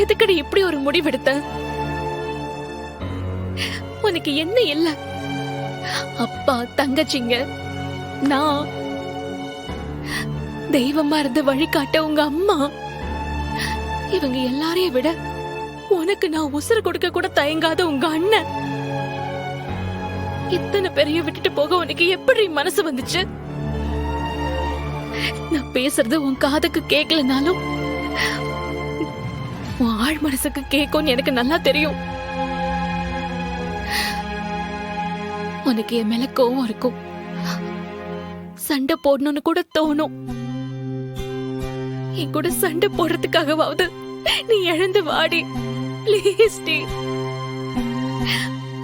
எதுக்கடி இப்படி ஒரு முடிவெடுத்த? உனக்கு என்ன இல்ல? அப்பா, தங்கச்சிங்க, நான், தெய்வமா இருந்து வழிகாட்ட உங்க அம்மா, இவங்க எல்லாரையும் விட உனக்கு நான் உசுறு கொடுக்க கூட தயங்காத உங்க அண்ணன், இத்தனை பேரையும் விட்டுட்டு போக உனக்கு எப்படி மனசு வந்துச்சு? நான் பேசுறது உன் காதுக்கு கேட்கலனாலும் உன் ஆழ் மனசுக்கு கேட்கும்னு எனக்கு நல்லா தெரியும். உனக்கு என் மேல கோவம் இருக்கும், சண்டை போடணும்னு கூட தோணும். என் கூட சண்டை போடுறதுக்காகவாவது நீ எழுந்து வாடி, ப்ளீஸ் டி.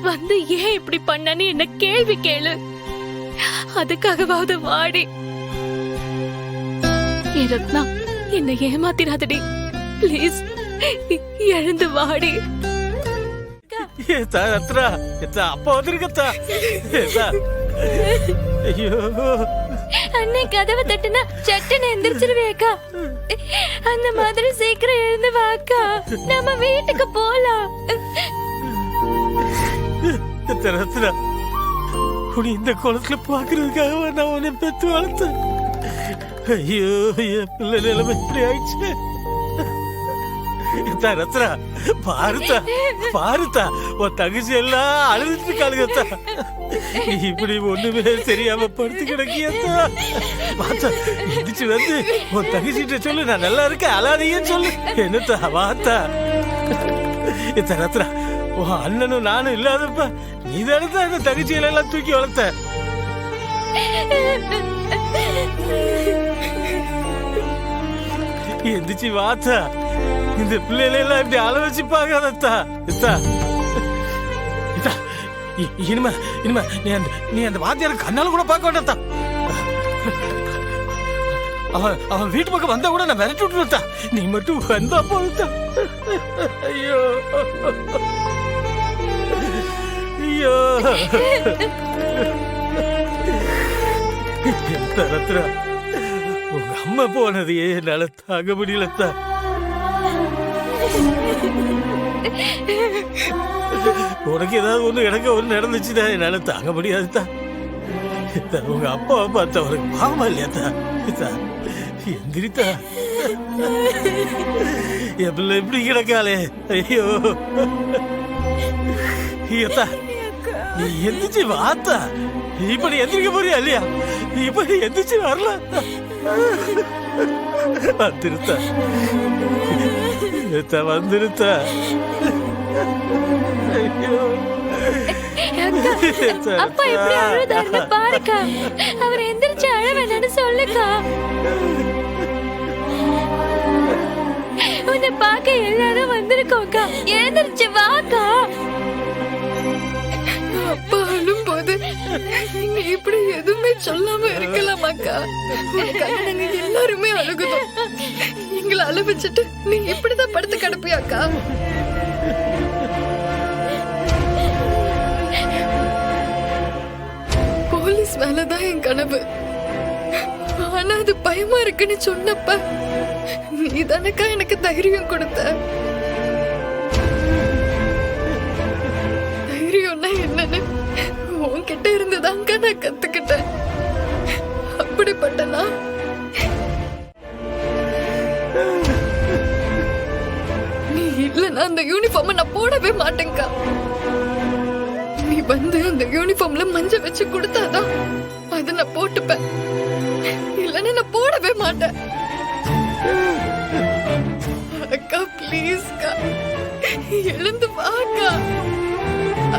வந்து ஏன் இப்படி பண்ணன்னு என்ன கேள்வி கேளு, அதுக்காகவாவது வாடி. ஏ ரத்னா, என்ன ஏமாத்திராதடி, ப்ளீஸ் எழுந்து வாடி. அப்பா வந்திருக்கா? ஐயோ, அன்னை கதவை தட்டுனா சட்டுன்னு எந்திரிச்சிருவேக்கா. அந்த மாதிரி சீக்கிரம் எழுந்து வாக்கா, நம்ம வீட்டுக்கு போலாம். ரத்னா, உனி இந்த குளத்துல பாக்குறதுக்காக நான் உன்னை பெத்து வளர்த்தேன். ஐயோ, என் பிள்ளை நிலைமை இப்படி ஆயிடுச்சு. ரத்னா, பாருத்தா பாருத்தா, உன் தங்கச்சி எல்லாம் அழுதுட்டு காலுங்கத்தா. இப்படி ஒண்ணுமே தெரியாம படுத்து கிடக்கியத்தா. பார்த்தா எந்திரிச்சு வந்து உன் தங்கச்சிட்ட சொல்லு, நான் நல்லா இருக்கேன், அழாதீங்கன்னு சொல்லு. என்னத்தா வாத்தா. ரத்னா, உன் அண்ணனும் நானும் இல்லாதப்ப நீ தானே இந்த தங்கச்சியில எல்லாம் தூக்கி வளர்த்த. எந்திரிச்சு வாத்தா, இந்த பிள்ளைல எல்லாம் இப்படி அள வச்சு பாக்காதத்தா. இனிமே இனிமே நீ அந்த வாத்தியார கண்ணால கூட பார்க்க வேண்டாத்தா. அவன் வீட்டு பக்கம் வந்தா கூட நான் விரட்டி விட்டுருத்தா. நீ மட்டும் வந்தா போதுத்தா. ஐயோ ஐயோ, ரத்னா, உங்க அம்மா போனதையே என்னால தாங்க முடியலத்தா. உனக்கு ஏதாவது ஒண்ணு எனக்கு ஒண்ணு நடந்துச்சுதான் என்னால தாங்க முடியாதுதா. உங்க அப்பாவை பார்த்தா உனக்கு பாவமா இல்லையாத்தா? எந்திரித்தா, என் பிள்ளை எப்படி கிடக்காளே. ஐயோ ஐயத்தா, நீ எந்திரிச்சு வாத்தா. இப்ப நீ எந்திரிக்க போறியா இல்லையா? இப்ப நீ எந்திரிச்சு வரல. வந்துருத்தா, வந்துருத்தா. அப்பா எப்படி அழுதாருன்னு பாருக்கா. அவர் எந்திரிச்சு அழ வேணான்னு சொல்லுக்கா. உன்னை பார்க்க எல்லாரும் வந்திருக்கோக்கா, எழுந்திருச்சு வாக்கா. அப்பா அழும் போது நீங்க இப்படி எதுவுமே சொல்லாம இருக்கலாமாக்கா? நாங்க எல்லாருமே அழுகுதோம். எங்களை அழ வச்சுட்டு நீ இப்படிதான் படுத்து கிடப்பியாக்கா? போலீஸ் வேலைதான் என் கனவு. ஆனா அது பயமா இருக்குன்னு சொன்னப்ப நீ தானக்கா எனக்கு தைரியம் கொடுத்த. தைரியம்னா என்னன்னு உன்கிட்ட இருந்துதாங்க நான் கத்துக்கிட்டேன். அப்படிப்பட்டனா நீ இல்லனா அந்த யூனிஃபார்ம் நான் போடவே மாட்டேங்கா. நீ வந்து அந்த யூனிஃபார்ம்ல மஞ்சள் வச்சு கொடுத்தாதான் அதை நான் போட்டுப்பேன். இல்லன்னா நான் போடவே மாட்டேன். அக்கா ப்ளீஸ்க்கா, எழுந்து வாக்கா.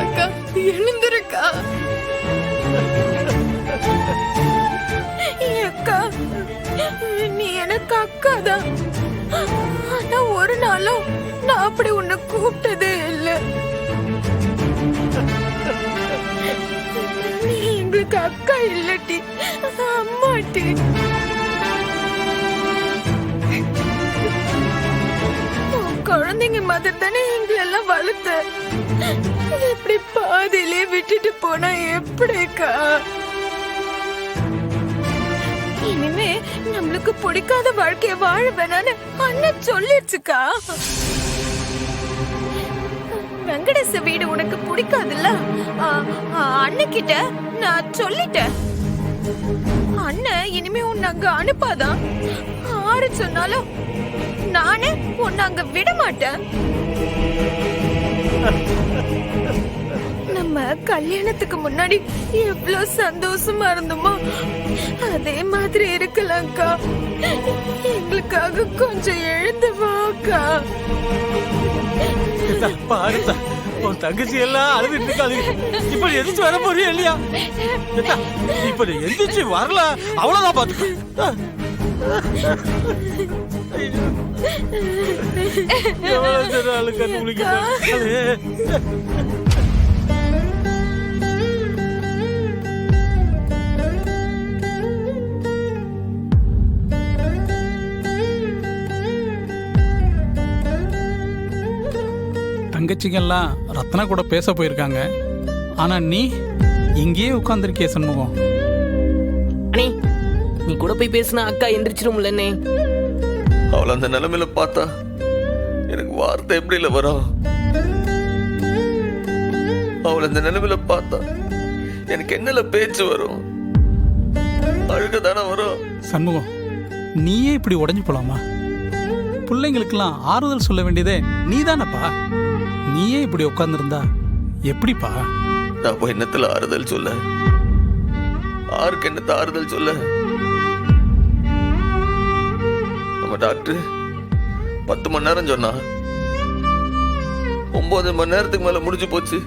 அக்கா எழுந்துருக்கா. அக்கா, நீ எனக்கு அக்காதான். ஆனா ஒரு நாளும் நான் அப்படி உன்னை கூப்பிட்டதே இல்லை. நீ எங்களுக்கு அக்கா இல்லட்டி அம்மாட்டி. குழந்தைங்க மாதிரி தானே எங்களை எல்லாம் வளர்த்த. இப்படி பாதியிலே விட்டுட்டு போனா எப்படிக்கா? இனிமே நம்மளுக்கு பிடிக்காத வாழ்க்கைய வாழ வேணான்னு அண்ணன் சொல்லிடுச்சுக்கா. வெங்கடேச வீடு உனக்கு பிடிக்காதுல்ல? அண்ணன்கிட்ட நான் சொல்லிட்டேன். அண்ணன் இனிமே உன்னை அங்க அனுப்பாதான். ஆறு சொன்னாலும் நானே உன்னை அங்க விட மாட்டேன். நம்ம கல்யாணத்துக்கு முன்னாடி எவ்வளவு சந்தோஷமா இருந்தோமோ அதே மாதிரி இருக்கலாம்க்கா. எங்களுக்காக கொஞ்சம் எழுந்து வாக்கா. பாருத்தா, உன் தங்கச்சி எல்லாம் அழுதுட்டு இருக்காது. இப்ப எந்திரிச்சு வர போறியா இல்லையா? இப்ப எந்திரிச்சு வரல, அவ்வளவுதான் பாத்துக்க. எவ்வளவு நாள் கண்டுபிடிக்க. தங்கச்சிங்கெல்லாம் ரத்னா கூட பேச போயிருக்காங்க. ஆனா நீ இங்கேயே உட்கார்ந்துருக்கிய சண்முகம். அண்ணே, நீ கூட போய் பேசினா அக்கா எந்திரிச்சிரும்லண்ணே. அவளை அந்த நிலைமையில பார்த்தா எனக்கு வார்த்தை எப்படில வரும்? அவளை அந்த நிலைமையில பார்த்தா எனக்கு என்னல பேச்சு வரும்? அழுக தானே வரும். சண்முகம், நீயே இப்படி உடைஞ்சு போலாமா? பிள்ளைங்களுக்கெல்லாம் ஆறுதல் சொல்ல வேண்டியதே நீதானப்பா. நீயே இப்படி உட்கார்ந்துருந்தா எப்படிப்பா? நான் போய் என்னத்துல ஆறுதல் சொல்ல? ஆருக்கு என்னத்த ஆறுதல் சொல்ல? நம்ம டாக்டர் 10 மணி நேரம் சொன்னா 9 மணி நேரத்துக்கு மேல முடிஞ்சு போச்சு.